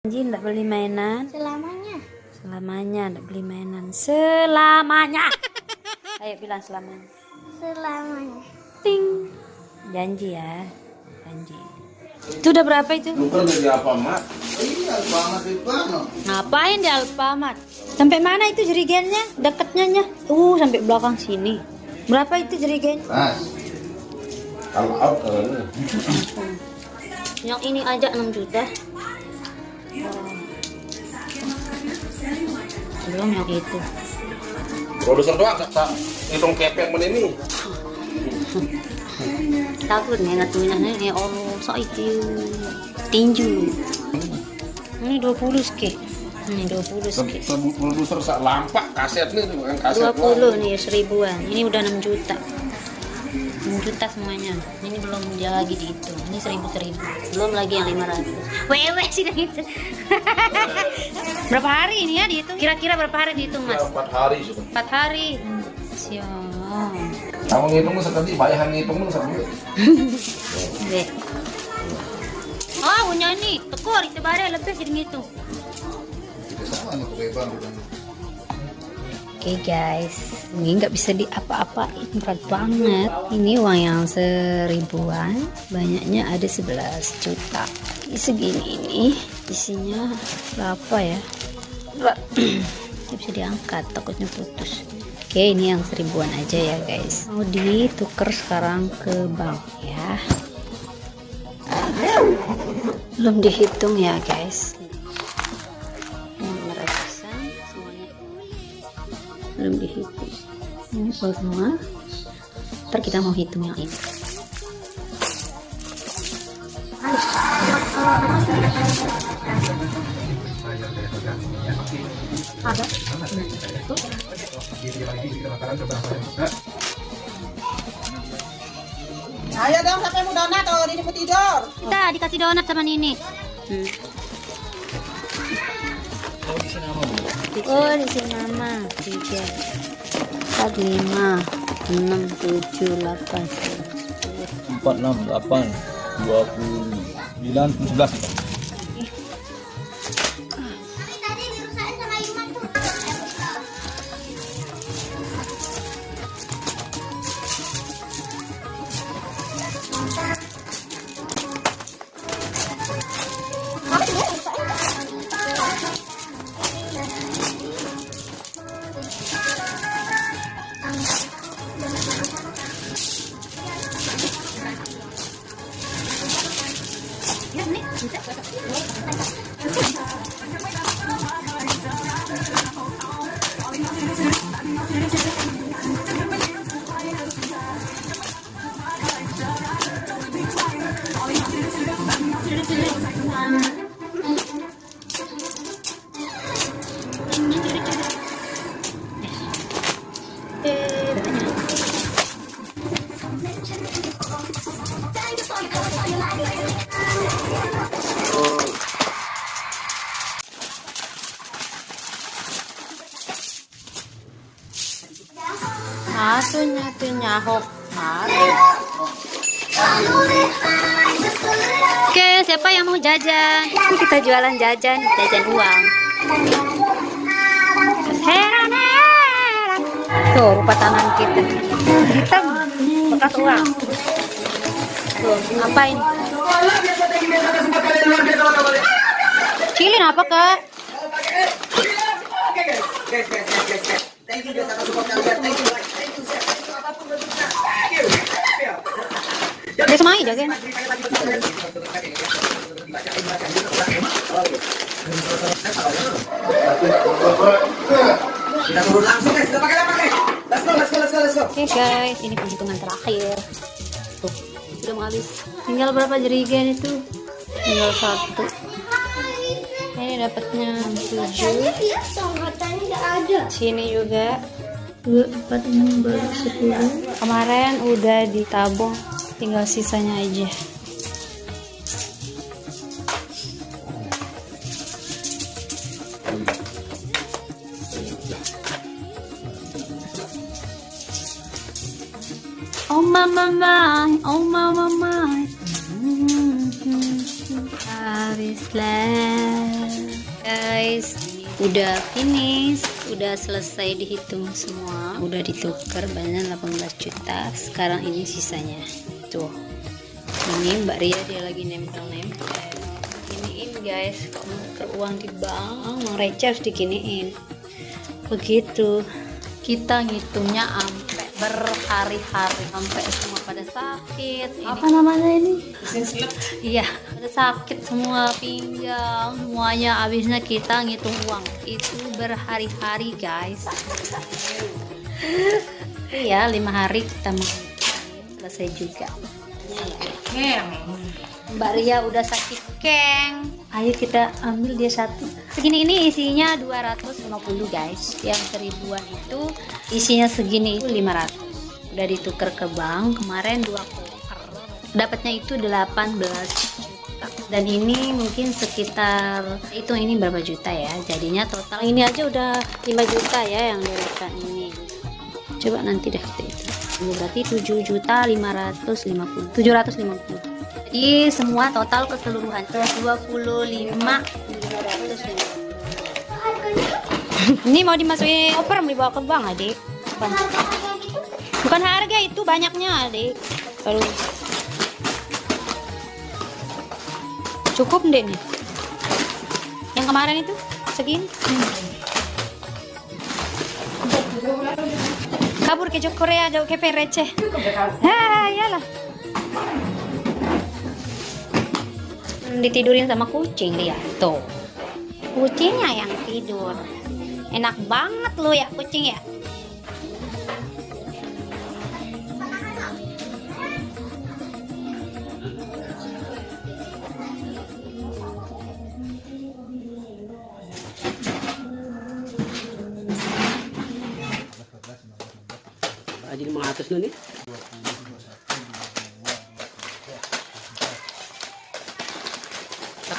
Janji nggak beli mainan Selamanya. selamanya, nggak beli mainan selamanya. Ayo bilang selamanya. Selamanya. Ting. Janji ya, janji. Itu udah berapa itu? Bukan dari Alfamart. Iya, Alfamart itu kan. Ngapain di Alfamart? Sampai mana itu jerigennya? Deketnya nya? Sampai belakang sini. Berapa itu jerigen? Mas. Kalau out kalau Yang ini aja 6 juta. Belum yang itu. produser doang tak hitung kepeng men ini. Takut nih ngatunya nih Allah so itu tinju. Ini 20 ske. Ini 20 ske. Produser sak lampak kaset nih bukan kaset. 20 nih 1000-an. Ini udah 6 juta. 6 juta semuanya. Ini belum lagi dihitung. Ini 1000. Belum lagi yang 500. Wewe sih dah itu. Berapa hari ini ya dihitung? Kira-kira berapa hari dihitung, Mas? 4 hari sudah. 4 hari. Siap. Kamu ngitung sekali bayahan ngitung sekali. Deh. Oh, punya ini. Tekor itu bare lebih sih ngitung. Sama nih kebeban bukan. Oke guys, ini nggak bisa diapa-apain, berat banget. Ini uang yang 1000-an, banyaknya ada 11 juta. Ini segini ini, isinya berapa ya? Ini bisa diangkat, takutnya putus. Oke, ini yang 1000-an aja ya guys. Mau ditukar sekarang ke bank ya. Belum dihitung ya guys. Belum dihitung. Ini full semua. Ntar kita mau hitung yang ini. Ada. Ayo dong, siapa yang mau donat? Oh, ini mau tidur. Kita dikasih donat sama Nini. Oh, di sini nama 3 4 5 6 7 8 4, 6, 8, 29, 11. Atunya hok. Oke, siapa yang mau jajan? Ini kita jualan jajan uang. Heran. Tuh, rupa tangan kita. Hitam, bekas uang. Tuh, apa ini? Cilin apa, Kak? Dia semai aja kan? Kita turun langsung guys, kita pakai. Let's go. Oke guys, ini penghitungan terakhir. Tuh, udah mau habis. Tinggal berapa jerigen itu? Tinggal 1. Ini dapatnya 7. Tongkatannya nggak ada. Sini juga 2, 4, 6, baru 10. Kemarin udah ditabung, tinggal sisanya aja. Oh mama my, oh mama my. Habis left. guys, udah finish, udah selesai dihitung semua, udah ditukar banyak 18 juta. Sekarang ini sisanya tuh, ini Mbak Ria dia lagi nempel-nempel. Giniin guys, kalau nuker uang di bank uang receh harus diginiin begitu. Kita ngitungnya sampai berhari-hari, sampai semua pada sakit. Apa namanya ini? Iya, pada sakit semua pinggang, semuanya. Habisnya kita ngitung uang itu berhari-hari guys. Iya, 5 hari kita mau selesai juga. Mbak Ria udah sakit keng. Ayo kita ambil dia satu. Segini ini isinya 250 guys. Yang 1000-an itu isinya segini itu 500. Udah ditukar ke bank kemarin 2 koper. Dapatnya itu 18 juta. Dan ini mungkin sekitar ini berapa juta ya? Jadinya total ini aja udah 5 juta ya yang deretan ini. Coba nanti dah kita itu. Ini berarti 7.550. 750. Jadi semua total keseluruhan 25.550. Ini mau dimasukin koper, mau dibawa ke bank adik. Bukan harga, itu banyaknya adik. Lalu cukup deh nih. Yang kemarin itu segini. Kabur ke Jok Korea, jauh ke receh. Iyalah. Ditidurin sama kucing dia tuh, kucingnya yang tidur. Enak banget lo ya kucing ya. Jadi mengatus nih.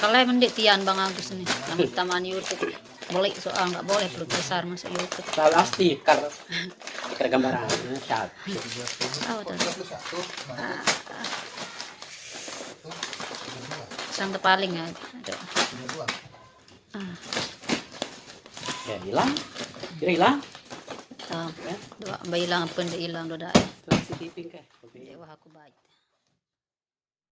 Kalau mendek tian Bang Agus nih, taman YouTube. Boleh soal nggak boleh perut besar masuk YouTube. Soal asli karena gambaran chat. Oh, tuh. Sang tepaling ya. Ada. Ya hilang. Kira hilang. Dua hilang pun hilang doa. Terus si tiping kayak. Wah aku baik.